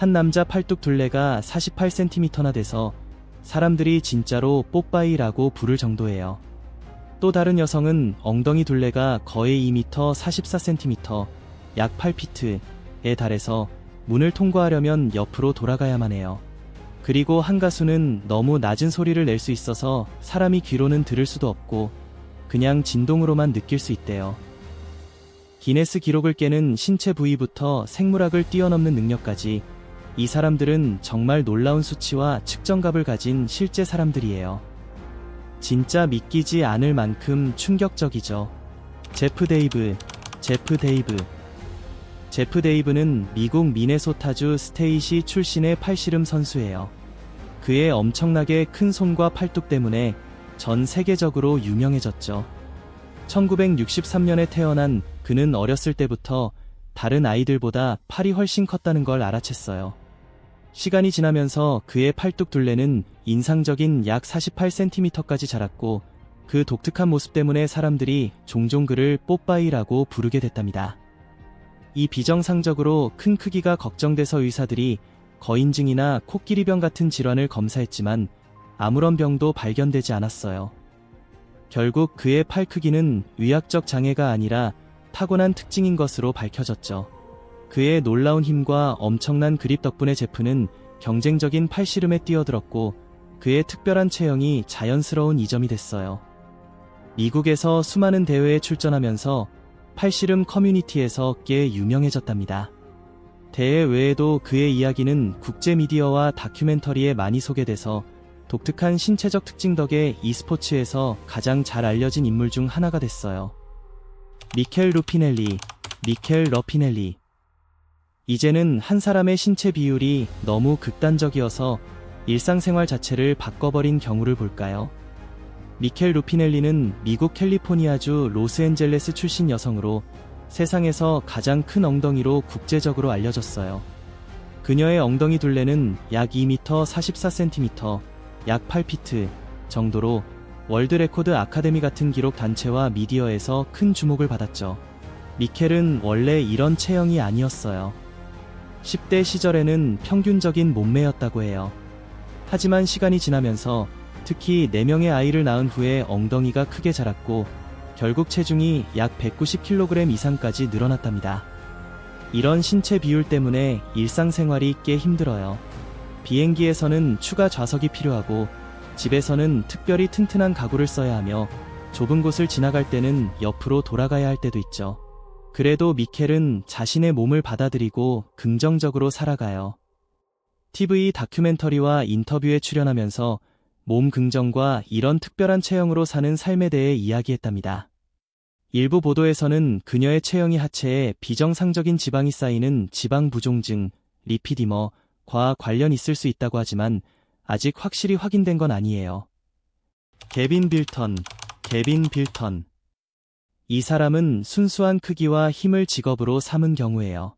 한 남자 팔뚝 둘레가 48cm나 돼서 사람들이 진짜로 뽀빠이라고 부를 정도예요. 또 다른 여성은 엉덩이 둘레가 거의 2m 44cm, 약 8피트에 달해서 문을 통과하려면 옆으로 돌아가야만 해요. 그리고 한 가수는 너무 낮은 소리를 낼 수 있어서 사람이 귀로는 들을 수도 없고 그냥 진동으로만 느낄 수 있대요. 기네스 기록을 깨는 신체 부위부터 생물학을 뛰어넘는 능력까지 이 사람들은 정말 놀라운 수치와 측정값을 가진 실제 사람들이에요. 진짜 믿기지 않을 만큼 충격적이죠. 제프 데이브는 미국 미네소타주 스테이시 출신의 팔씨름 선수예요. 그의 엄청나게 큰 손과 팔뚝 때문에 전 세계적으로 유명해졌죠. 1963년에 태어난 그는 어렸을 때부터 다른 아이들보다 팔이 훨씬 컸다는 걸 알아챘어요. 시간이 지나면서 그의 팔뚝 둘레는 인상적인 약 48cm까지 자랐고 그 독특한 모습 때문에 사람들이 종종 그를 뽀빠이라고 부르게 됐답니다. 이 비정상적으로 큰 크기가 걱정돼서 의사들이 거인증이나 코끼리병 같은 질환을 검사했지만 아무런 병도 발견되지 않았어요. 결국 그의 팔 크기는 의학적 장애가 아니라 타고난 특징인 것으로 밝혀졌죠. 그의 놀라운 힘과 엄청난 그립 덕분에 제프는 경쟁적인 팔씨름에 뛰어들었고 그의 특별한 체형이 자연스러운 이점이 됐어요. 미국에서 수많은 대회에 출전하면서 팔씨름 커뮤니티에서 꽤 유명해졌답니다. 대회 외에도 그의 이야기는 국제 미디어와 다큐멘터리에 많이 소개돼서 독특한 신체적 특징 덕에 e스포츠에서 가장 잘 알려진 인물 중 하나가 됐어요. 미켈 러피넬리. 이제는 한 사람의 신체 비율이 너무 극단적이어서 일상생활 자체를 바꿔버린 경우를 볼까요? 미켈 루피넬리는 미국 캘리포니아주 로스앤젤레스 출신 여성으로 세상에서 가장 큰 엉덩이로 국제적으로 알려졌어요. 그녀의 엉덩이 둘레는 약 2m 44cm, 약 8피트 정도로 월드 레코드 아카데미 같은 기록 단체와 미디어에서 큰 주목을 받았죠. 미켈은 원래 이런 체형이 아니었어요. 10대 시절에는 평균적인 몸매였다고 해요. 하지만 시간이 지나면서 특히 4명의 아이를 낳은 후에 엉덩이가 크게 자랐고 결국 체중이 약 190kg 이상까지 늘어났답니다. 이런 신체 비율 때문에 일상생활이 꽤 힘들어요. 비행기에서는 추가 좌석이 필요하고 집에서는 특별히 튼튼한 가구를 써야 하며 좁은 곳을 지나갈 때는 옆으로 돌아가야 할 때도 있죠. 그래도 미켈은 자신의 몸을 받아들이고 긍정적으로 살아가요. TV 다큐멘터리와 인터뷰에 출연하면서 몸 긍정과 이런 특별한 체형으로 사는 삶에 대해 이야기했답니다. 일부 보도에서는 그녀의 체형이 하체에 비정상적인 지방이 쌓이는 지방 부종증, 리피디머과 관련 있을 수 있다고 하지만 아직 확실히 확인된 건 아니에요. 개빈 빌턴. 이 사람은 순수한 크기와 힘을 직업으로 삼은 경우예요.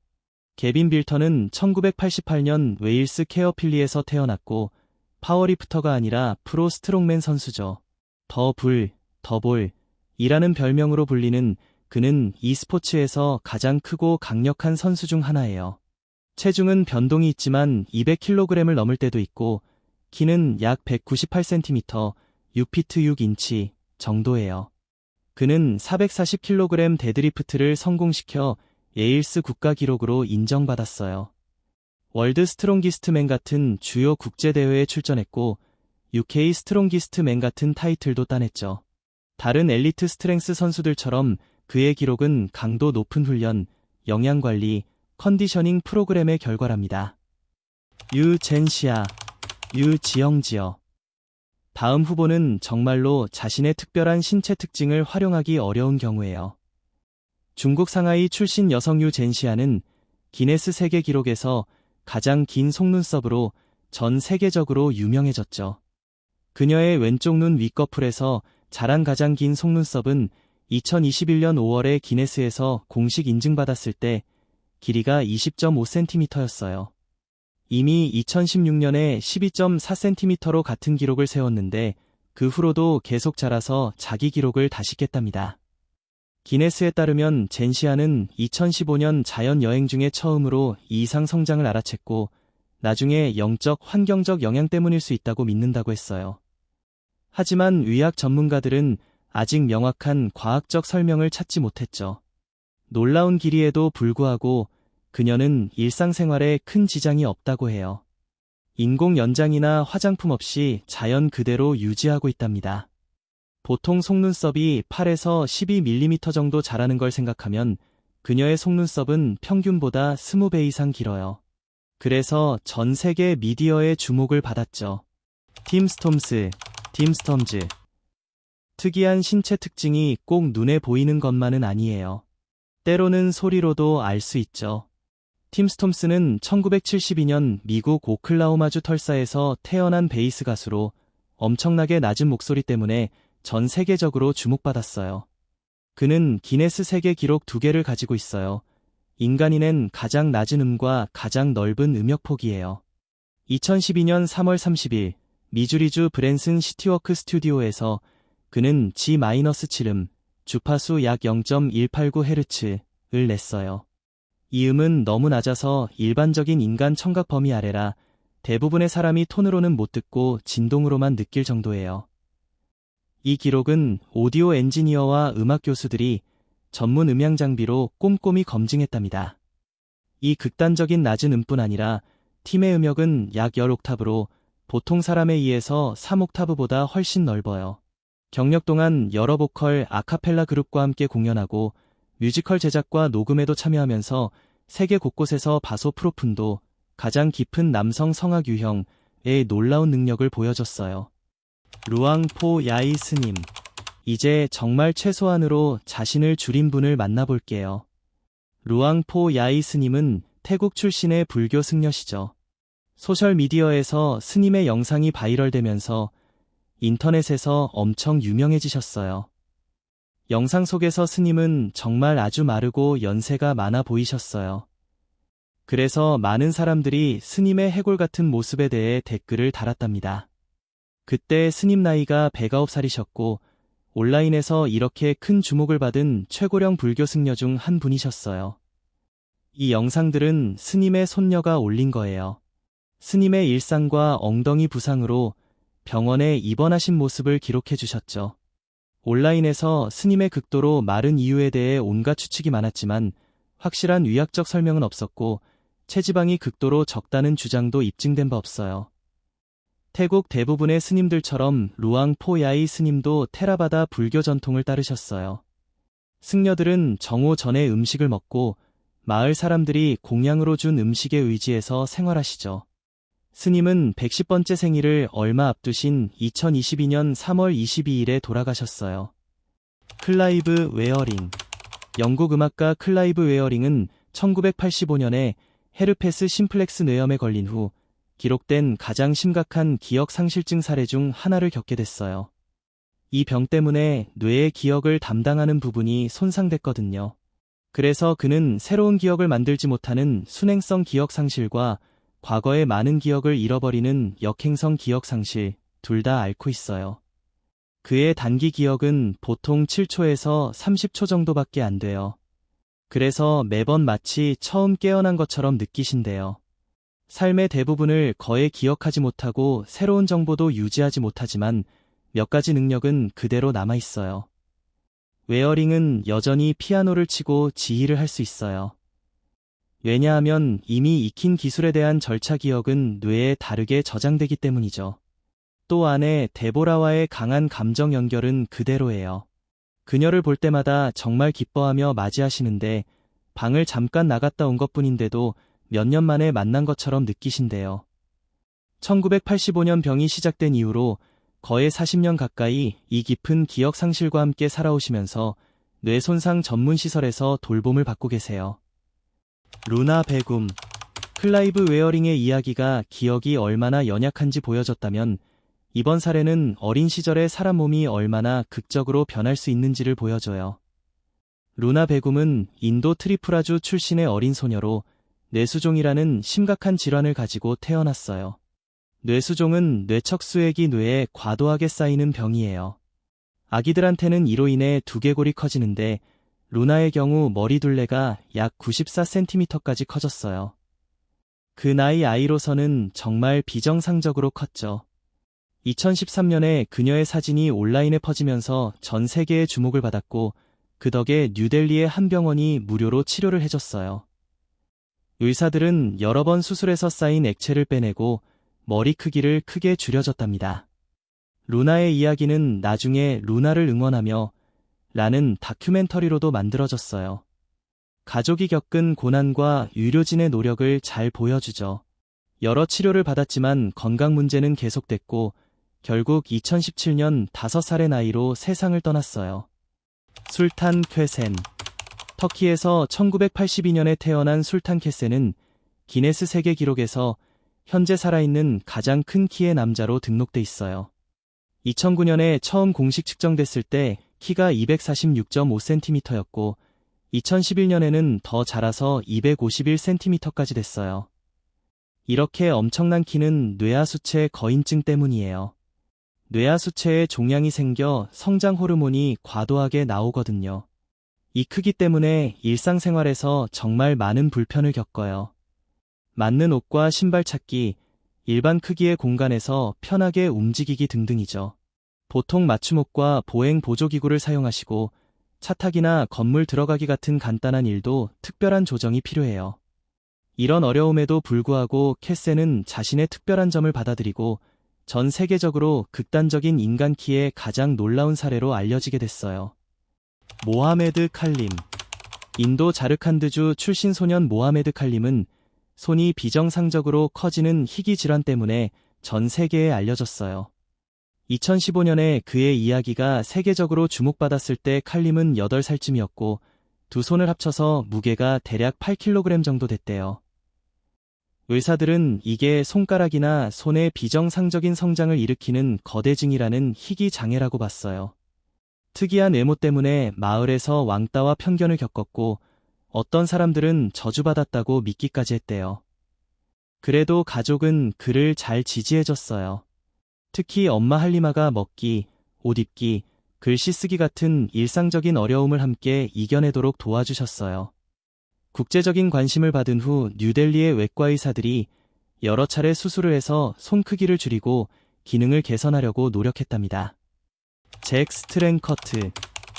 개빈 빌턴은 1988년 웨일스 케어필리에서 태어났고 파워리프터가 아니라 프로 스트롱맨 선수죠. 더볼이라는 별명으로 불리는 그는 e스포츠에서 가장 크고 강력한 선수 중 하나예요. 체중은 변동이 있지만 200kg을 넘을 때도 있고 키는 약 198cm, 6피트 6인치 정도예요. 그는 440kg 데드리프트를 성공시켜 예일스 국가 기록으로 인정받았어요. 월드 스트롱기스트맨 같은 주요 국제대회에 출전했고 UK 스트롱기스트맨 같은 타이틀도 따냈죠. 다른 엘리트 스트렝스 선수들처럼 그의 기록은 강도 높은 훈련, 영양관리, 컨디셔닝 프로그램의 결과랍니다. 유지영지어. 다음 후보는 정말로 자신의 특별한 신체 특징을 활용하기 어려운 경우예요. 중국 상하이 출신 여성 유젠시아는 기네스 세계 기록에서 가장 긴 속눈썹으로 전 세계적으로 유명해졌죠. 그녀의 왼쪽 눈 윗꺼풀에서 자란 가장 긴 속눈썹은 2021년 5월에 기네스에서 공식 인증받았을 때 길이가 20.5cm였어요. 이미 2016년에 12.4cm로 같은 기록을 세웠는데 그 후로도 계속 자라서 자기 기록을 다시 깼답니다. 기네스에 따르면 젠시아는 2015년 자연 여행 중에 처음으로 이 이상 성장을 알아챘고 나중에 영적, 환경적 영향 때문일 수 있다고 믿는다고 했어요. 하지만 의학 전문가들은 아직 명확한 과학적 설명을 찾지 못했죠. 놀라운 길이에도 불구하고 그녀는 일상생활에 큰 지장이 없다고 해요. 인공 연장이나 화장품 없이 자연 그대로 유지하고 있답니다. 보통 속눈썹이 8에서 12mm 정도 자라는 걸 생각하면 그녀의 속눈썹은 평균보다 20배 이상 길어요. 그래서 전 세계 미디어의 주목을 받았죠. 팀 스톰즈. 특이한 신체 특징이 꼭 눈에 보이는 것만은 아니에요. 때로는 소리로도 알 수 있죠. 팀 스톰스는 1972년 미국 오클라호마주 털사에서 태어난 베이스 가수로 엄청나게 낮은 목소리 때문에 전 세계적으로 주목받았어요. 그는 기네스 세계 기록 2개를 가지고 있어요. 인간이 낸 가장 낮은 음과 가장 넓은 음역 폭이에요. 2012년 3월 30일 미주리주 브랜슨 시티워크 스튜디오에서 그는 G-7음, 주파수 약 0.189Hz를 냈어요. 이 음은 너무 낮아서 일반적인 인간 청각 범위 아래라 대부분의 사람이 톤으로는 못 듣고 진동으로만 느낄 정도예요. 이 기록은 오디오 엔지니어와 음악 교수들이 전문 음향 장비로 꼼꼼히 검증했답니다. 이 극단적인 낮은 음뿐 아니라 팀의 음역은 약 10옥타브로 보통 사람에 의해서 3옥타브보다 훨씬 넓어요. 경력 동안 여러 보컬 아카펠라 그룹과 함께 공연하고 뮤지컬 제작과 녹음에도 참여하면서 세계 곳곳에서 바소 프로푼도 가장 깊은 남성 성악 유형의 놀라운 능력을 보여줬어요. 루앙포 야이 스님. 이제 정말 최소한으로 자신을 줄인 분을 만나볼게요. 루앙포 야이 스님은 태국 출신의 불교 승려시죠. 소셜미디어에서 스님의 영상이 바이럴되면서 인터넷에서 엄청 유명해지셨어요. 영상 속에서 스님은 정말 아주 마르고 연세가 많아 보이셨어요. 그래서 많은 사람들이 스님의 해골 같은 모습에 대해 댓글을 달았답니다. 그때 스님 나이가 109살이셨고 온라인에서 이렇게 큰 주목을 받은 최고령 불교 승려 중 한 분이셨어요. 이 영상들은 스님의 손녀가 올린 거예요. 스님의 일상과 엉덩이 부상으로 병원에 입원하신 모습을 기록해 주셨죠. 온라인에서 스님의 극도로 마른 이유에 대해 온갖 추측이 많았지만 확실한 의학적 설명은 없었고 체지방이 극도로 적다는 주장도 입증된 바 없어요. 태국 대부분의 스님들처럼 루앙포야이 스님도 테라바다 불교 전통을 따르셨어요. 승려들은 정오 전에 음식을 먹고 마을 사람들이 공양으로 준 음식에 의지해서 생활하시죠. 스님은 110번째 생일을 얼마 앞두신 2022년 3월 22일에 돌아가셨어요. 클라이브 웨어링. 영국 음악가 클라이브 웨어링은 1985년에 헤르페스 심플렉스 뇌염에 걸린 후 기록된 가장 심각한 기억 상실증 사례 중 하나를 겪게 됐어요. 이 병 때문에 뇌의 기억을 담당하는 부분이 손상됐거든요. 그래서 그는 새로운 기억을 만들지 못하는 순행성 기억 상실과 과거의 많은 기억을 잃어버리는 역행성 기억 상실, 둘 다 앓고 있어요. 그의 단기 기억은 보통 7초에서 30초 정도밖에 안 돼요. 그래서 매번 마치 처음 깨어난 것처럼 느끼신대요. 삶의 대부분을 거의 기억하지 못하고 새로운 정보도 유지하지 못하지만 몇 가지 능력은 그대로 남아있어요. 웨어링은 여전히 피아노를 치고 지휘를 할 수 있어요. 왜냐하면 이미 익힌 기술에 대한 절차 기억은 뇌에 다르게 저장되기 때문이죠. 또 아내 데보라와의 강한 감정 연결은 그대로예요. 그녀를 볼 때마다 정말 기뻐하며 맞이하시는데 방을 잠깐 나갔다 온 것뿐인데도 몇 년 만에 만난 것처럼 느끼신대요. 1985년 병이 시작된 이후로 거의 40년 가까이 이 깊은 기억 상실과 함께 살아오시면서 뇌 손상 전문 시설에서 돌봄을 받고 계세요. 루나 베굼. 클라이브 웨어링의 이야기가 기억이 얼마나 연약한지 보여줬다면 이번 사례는 어린 시절의 사람 몸이 얼마나 극적으로 변할 수 있는지를 보여줘요. 루나 베굼은 인도 트리푸라주 출신의 어린 소녀로 뇌수종이라는 심각한 질환을 가지고 태어났어요. 뇌수종은 뇌척수액이 뇌에 과도하게 쌓이는 병이에요. 아기들한테는 이로 인해 두개골이 커지는데 루나의 경우 머리 둘레가 약 94cm까지 커졌어요. 그 나이 아이로서는 정말 비정상적으로 컸죠. 2013년에 그녀의 사진이 온라인에 퍼지면서 전 세계의 주목을 받았고 그 덕에 뉴델리의 한 병원이 무료로 치료를 해줬어요. 의사들은 여러 번 수술해서 쌓인 액체를 빼내고 머리 크기를 크게 줄여줬답니다. 루나의 이야기는 나중에 루나를 응원하며 라는 다큐멘터리로도 만들어졌어요. 가족이 겪은 고난과 의료진의 노력을 잘 보여주죠. 여러 치료를 받았지만 건강 문제는 계속됐고 결국 2017년 5살의 나이로 세상을 떠났어요. 술탄 쾌센. 터키에서 1982년에 태어난 술탄 쾌센은 기네스 세계 기록에서 현재 살아있는 가장 큰 키의 남자로 등록돼 있어요. 2009년에 처음 공식 측정됐을 때 키가 246.5cm였고 2011년에는 더 자라서 251cm까지 됐어요. 이렇게 엄청난 키는 뇌하수체 거인증 때문이에요. 뇌하수체에 종양이 생겨 성장 호르몬이 과도하게 나오거든요. 이 크기 때문에 일상생활에서 정말 많은 불편을 겪어요. 맞는 옷과 신발 찾기, 일반 크기의 공간에서 편하게 움직이기 등등이죠. 보통 맞춤옷과 보행 보조기구를 사용하시고 차 타기나 건물 들어가기 같은 간단한 일도 특별한 조정이 필요해요. 이런 어려움에도 불구하고 캣센은 자신의 특별한 점을 받아들이고 전 세계적으로 극단적인 인간 키의 가장 놀라운 사례로 알려지게 됐어요. 모하메드 칼림. 인도 자르칸드주 출신 소년 모하메드 칼림은 손이 비정상적으로 커지는 희귀 질환 때문에 전 세계에 알려졌어요. 2015년에 그의 이야기가 세계적으로 주목받았을 때 칼림은 8살쯤이었고 두 손을 합쳐서 무게가 대략 8kg 정도 됐대요. 의사들은 이게 손가락이나 손의 비정상적인 성장을 일으키는 거대증이라는 희귀 장애라고 봤어요. 특이한 외모 때문에 마을에서 왕따와 편견을 겪었고 어떤 사람들은 저주받았다고 믿기까지 했대요. 그래도 가족은 그를 잘 지지해줬어요. 특히 엄마 할리마가 먹기, 옷 입기, 글씨 쓰기 같은 일상적인 어려움을 함께 이겨내도록 도와주셨어요. 국제적인 관심을 받은 후 뉴델리의 외과 의사들이 여러 차례 수술을 해서 손 크기를 줄이고 기능을 개선하려고 노력했답니다. 잭 스트랭커트.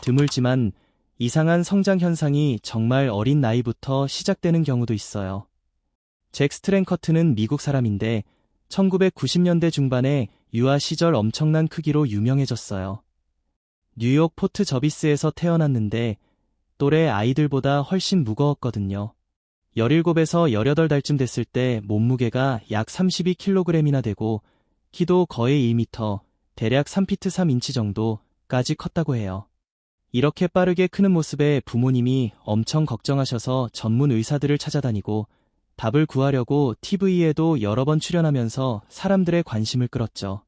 드물지만 이상한 성장 현상이 정말 어린 나이부터 시작되는 경우도 있어요. 잭 스트랭커트는 미국 사람인데 1990년대 중반에 유아 시절 엄청난 크기로 유명해졌어요. 뉴욕 포트 저비스에서 태어났는데 또래 아이들보다 훨씬 무거웠거든요. 17에서 18달쯤 됐을 때 몸무게가 약 32kg이나 되고 키도 거의 1m, 대략 3피트 3인치 정도까지 컸다고 해요. 이렇게 빠르게 크는 모습에 부모님이 엄청 걱정하셔서 전문 의사들을 찾아다니고 답을 구하려고 TV에도 여러 번 출연하면서 사람들의 관심을 끌었죠.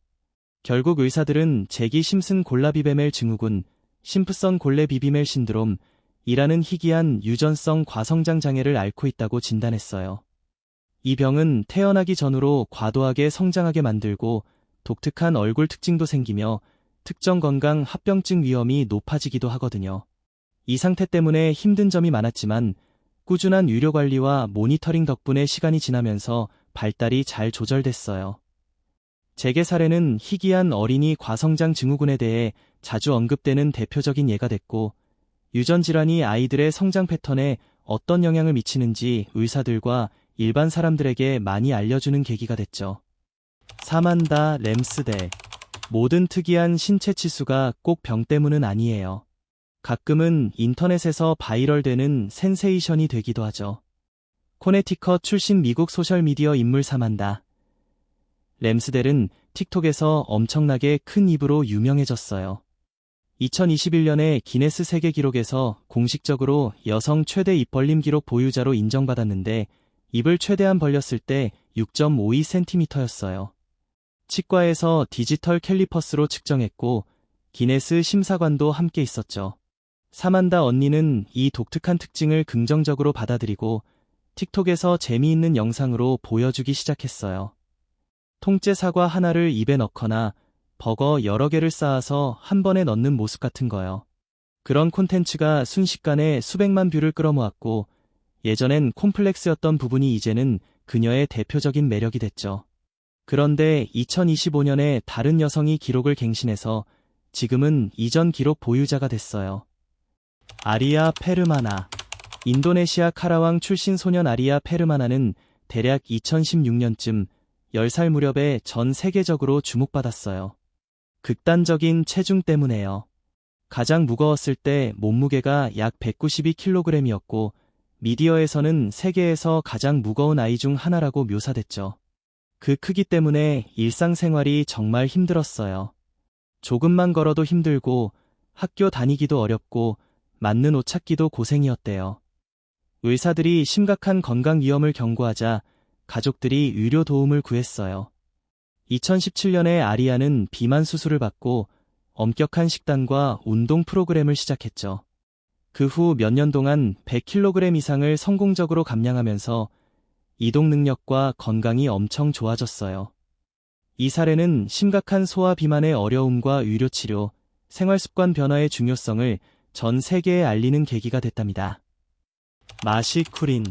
결국 의사들은 제기 심슨 골라비베멜 증후군, 심프선 골레 비비멜 신드롬, 이라는 희귀한 유전성 과성장 장애를 앓고 있다고 진단했어요. 이 병은 태어나기 전후로 과도하게 성장하게 만들고 독특한 얼굴 특징도 생기며 특정 건강 합병증 위험이 높아지기도 하거든요. 이 상태 때문에 힘든 점이 많았지만 꾸준한 의료 관리와 모니터링 덕분에 시간이 지나면서 발달이 잘 조절됐어요. 잭의 사례는 희귀한 어린이 과성장 증후군에 대해 자주 언급되는 대표적인 예가 됐고 유전 질환이 아이들의 성장 패턴에 어떤 영향을 미치는지 의사들과 일반 사람들에게 많이 알려주는 계기가 됐죠. 사만다 램스델. 모든 특이한 신체 치수가 꼭 병 때문은 아니에요. 가끔은 인터넷에서 바이럴되는 센세이션이 되기도 하죠. 코네티컷 출신 미국 소셜미디어 인물 사만다 램스델은 틱톡에서 엄청나게 큰 입으로 유명해졌어요. 2021년에 기네스 세계 기록에서 공식적으로 여성 최대 입 벌림 기록 보유자로 인정받았는데 입을 최대한 벌렸을 때 6.52cm였어요. 치과에서 디지털 캘리퍼스로 측정했고 기네스 심사관도 함께 있었죠. 사만다 언니는 이 독특한 특징을 긍정적으로 받아들이고 틱톡에서 재미있는 영상으로 보여주기 시작했어요. 통째 사과 하나를 입에 넣거나 버거 여러 개를 쌓아서 한 번에 넣는 모습 같은 거요. 그런 콘텐츠가 순식간에 수백만 뷰를 끌어모았고 예전엔 콤플렉스였던 부분이 이제는 그녀의 대표적인 매력이 됐죠. 그런데 2025년에 다른 여성이 기록을 갱신해서 지금은 이전 기록 보유자가 됐어요. 아리아 페르마나. 인도네시아 카라왕 출신 소년 아리아 페르마나는 대략 2016년쯤 10살 무렵에 전 세계적으로 주목받았어요. 극단적인 체중 때문에요. 가장 무거웠을 때 몸무게가 약 192kg이었고 미디어에서는 세계에서 가장 무거운 아이 중 하나라고 묘사됐죠. 그 크기 때문에 일상생활이 정말 힘들었어요. 조금만 걸어도 힘들고 학교 다니기도 어렵고 맞는 옷 찾기도 고생이었대요. 의사들이 심각한 건강 위험을 경고하자 가족들이 의료 도움을 구했어요. 2017년에 아리아는 비만 수술을 받고 엄격한 식단과 운동 프로그램을 시작했죠. 그 후 몇 년 동안 100kg 이상을 성공적으로 감량하면서 이동 능력과 건강이 엄청 좋아졌어요. 이 사례는 심각한 소화 비만의 어려움과 의료 치료, 생활습관 변화의 중요성을 전 세계에 알리는 계기가 됐답니다. 마시쿠린.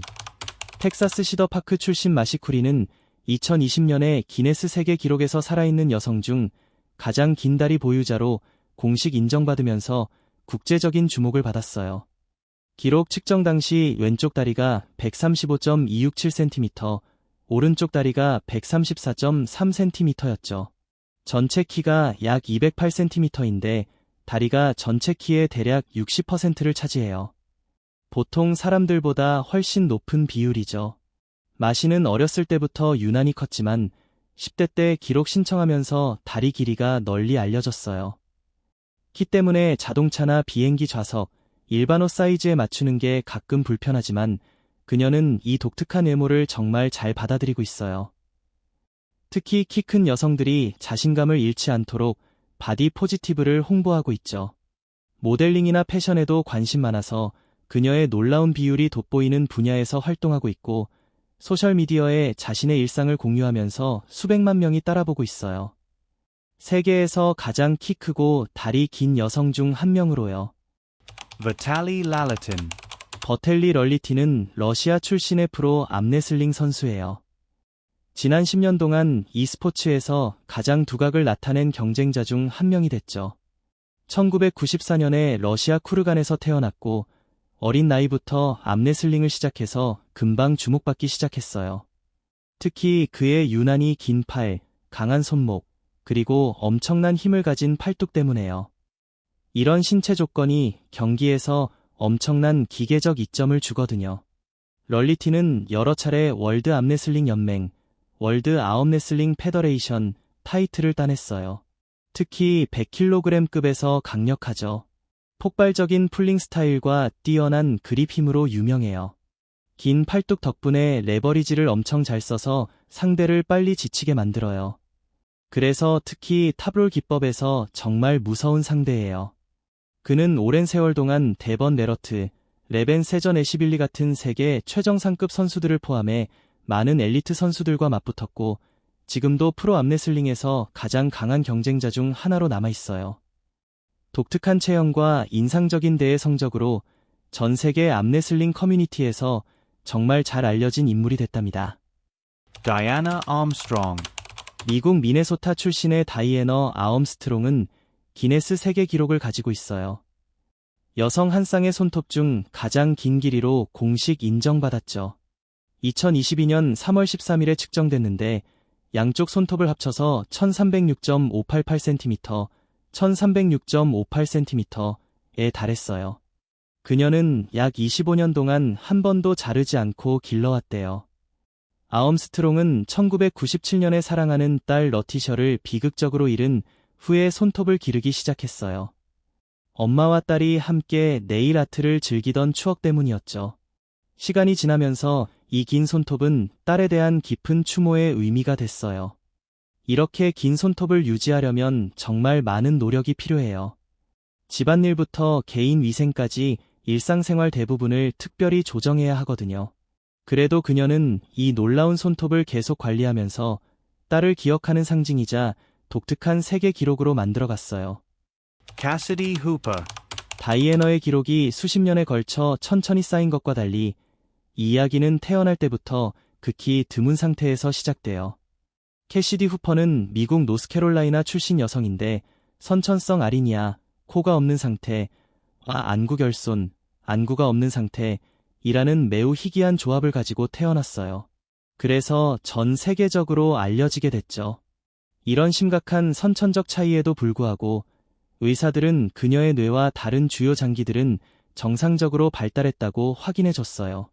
텍사스 시더파크 출신 마시쿠린은 2020년에 기네스 세계 기록에서 살아있는 여성 중 가장 긴 다리 보유자로 공식 인정받으면서 국제적인 주목을 받았어요. 기록 측정 당시 왼쪽 다리가 135.267cm, 오른쪽 다리가 134.3cm였죠. 전체 키가 약 208cm인데 다리가 전체 키의 대략 60%를 차지해요. 보통 사람들보다 훨씬 높은 비율이죠. 마시는 어렸을 때부터 유난히 컸지만 10대 때 기록 신청하면서 다리 길이가 널리 알려졌어요. 키 때문에 자동차나 비행기 좌석, 일반 옷 사이즈에 맞추는 게 가끔 불편하지만 그녀는 이 독특한 외모를 정말 잘 받아들이고 있어요. 특히 키 큰 여성들이 자신감을 잃지 않도록 바디 포지티브를 홍보하고 있죠. 모델링이나 패션에도 관심 많아서 그녀의 놀라운 비율이 돋보이는 분야에서 활동하고 있고 소셜미디어에 자신의 일상을 공유하면서 수백만 명이 따라보고 있어요. 세계에서 가장 키 크고 다리 긴 여성 중 한 명으로요. Vitaly Lalitin. 버텔리 럴리티는 러시아 출신의 프로 암레슬링 선수예요. 지난 10년 동안 e스포츠에서 가장 두각을 나타낸 경쟁자 중 한 명이 됐죠. 1994년에 러시아 쿠르간에서 태어났고 어린 나이부터 암레슬링을 시작해서 금방 주목받기 시작했어요. 특히 그의 유난히 긴 팔, 강한 손목, 그리고 엄청난 힘을 가진 팔뚝 때문에요. 이런 신체 조건이 경기에서 엄청난 기계적 이점을 주거든요. 럴리티는 여러 차례 월드 암레슬링 연맹, 월드 아엄레슬링 페더레이션 타이틀을 따냈어요. 특히 100kg급에서 강력하죠. 폭발적인 풀링 스타일과 뛰어난 그립 힘으로 유명해요. 긴 팔뚝 덕분에 레버리지를 엄청 잘 써서 상대를 빨리 지치게 만들어요. 그래서 특히 탑롤 기법에서 정말 무서운 상대예요. 그는 오랜 세월 동안 데번 레러트, 레벤 세전 에시빌리 같은 세계 최정상급 선수들을 포함해 많은 엘리트 선수들과 맞붙었고 지금도 프로 암레슬링에서 가장 강한 경쟁자 중 하나로 남아있어요. 독특한 체형과 인상적인 대회 성적으로 전 세계 암레슬링 커뮤니티에서 정말 잘 알려진 인물이 됐답니다. Diana Armstrong. 미국 미네소타 출신의 다이애너 아엄스트롱은 기네스 세계 기록을 가지고 있어요. 여성 한 쌍의 손톱 중 가장 긴 길이로 공식 인정받았죠. 2022년 3월 13일에 측정됐는데 양쪽 손톱을 합쳐서 1306.588cm, 1306.58cm에 달했어요. 그녀는 약 25년 동안 한 번도 자르지 않고 길러왔대요. 아엄스트롱은 1997년에 사랑하는 딸 러티셔를 비극적으로 잃은 후에 손톱을 기르기 시작했어요. 엄마와 딸이 함께 네일 아트를 즐기던 추억 때문이었죠. 시간이 지나면서 이 긴 손톱은 딸에 대한 깊은 추모의 의미가 됐어요. 이렇게 긴 손톱을 유지하려면 정말 많은 노력이 필요해요. 집안일부터 개인 위생까지 일상생활 대부분을 특별히 조정해야 하거든요. 그래도 그녀는 이 놀라운 손톱을 계속 관리하면서 딸을 기억하는 상징이자 독특한 세계 기록으로 만들어갔어요. Cassidy Hooper. 다이애너의 기록이 수십 년에 걸쳐 천천히 쌓인 것과 달리 이 이야기는 태어날 때부터 극히 드문 상태에서 시작돼요. 캐시디 후퍼는 미국 노스캐롤라이나 출신 여성인데 선천성 아리니아, 코가 없는 상태, 안구결손, 안구가 없는 상태이라는 매우 희귀한 조합을 가지고 태어났어요. 그래서 전 세계적으로 알려지게 됐죠. 이런 심각한 선천적 차이에도 불구하고 의사들은 그녀의 뇌와 다른 주요 장기들은 정상적으로 발달했다고 확인해줬어요.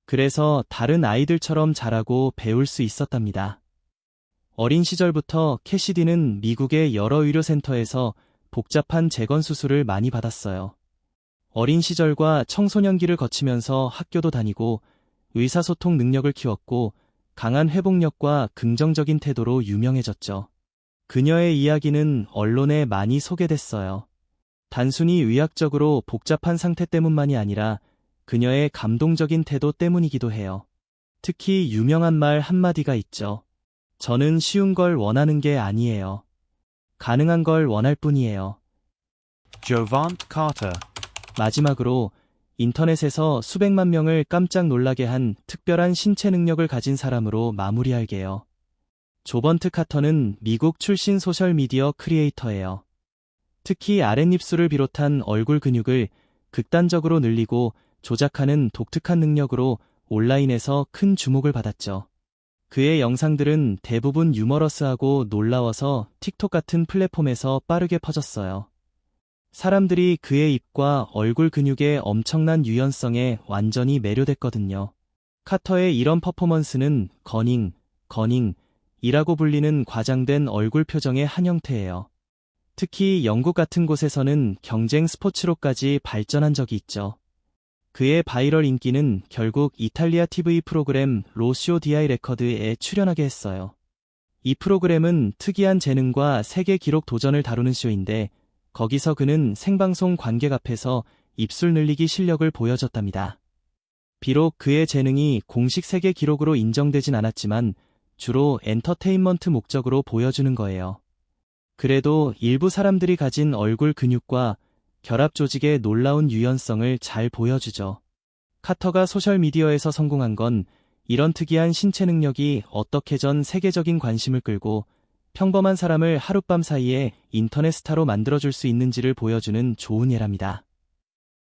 그래서 다른 아이들처럼 자라고 배울 수 있었답니다. 어린 시절부터 캐시디는 미국의 여러 의료센터에서 복잡한 재건 수술을 많이 받았어요. 어린 시절과 청소년기를 거치면서 학교도 다니고 의사소통 능력을 키웠고 강한 회복력과 긍정적인 태도로 유명해졌죠. 그녀의 이야기는 언론에 많이 소개됐어요. 단순히 의학적으로 복잡한 상태 때문만이 아니라 그녀의 감동적인 태도 때문이기도 해요. 특히 유명한 말 한마디가 있죠. 저는 쉬운 걸 원하는 게 아니에요. 가능한 걸 원할 뿐이에요. Jovant Carter. 마지막으로 인터넷에서 수백만 명을 깜짝 놀라게 한 특별한 신체 능력을 가진 사람으로 마무리할게요. 조번트 카터는 미국 출신 소셜미디어 크리에이터예요. 특히 아랫입술을 비롯한 얼굴 근육을 극단적으로 늘리고 조작하는 독특한 능력으로 온라인에서 큰 주목을 받았죠. 그의 영상들은 대부분 유머러스하고 놀라워서 틱톡 같은 플랫폼에서 빠르게 퍼졌어요. 사람들이 그의 입과 얼굴 근육의 엄청난 유연성에 완전히 매료됐거든요. 카터의 이런 퍼포먼스는 거닝이라고 불리는 과장된 얼굴 표정의 한 형태예요. 특히 영국 같은 곳에서는 경쟁 스포츠로까지 발전한 적이 있죠. 그의 바이럴 인기는 결국 이탈리아 TV 프로그램 로쇼 디아이 레커드에 출연하게 했어요. 이 프로그램은 특이한 재능과 세계 기록 도전을 다루는 쇼인데 거기서 그는 생방송 관객 앞에서 입술 늘리기 실력을 보여줬답니다. 비록 그의 재능이 공식 세계 기록으로 인정되진 않았지만 주로 엔터테인먼트 목적으로 보여주는 거예요. 그래도 일부 사람들이 가진 얼굴 근육과 결합 조직의 놀라운 유연성을 잘 보여주죠. 카터가 소셜미디어에서 성공한 건 이런 특이한 신체 능력이 어떻게 전 세계적인 관심을 끌고 평범한 사람을 하룻밤 사이에 인터넷 스타로 만들어줄 수 있는지를 보여주는 좋은 예랍니다.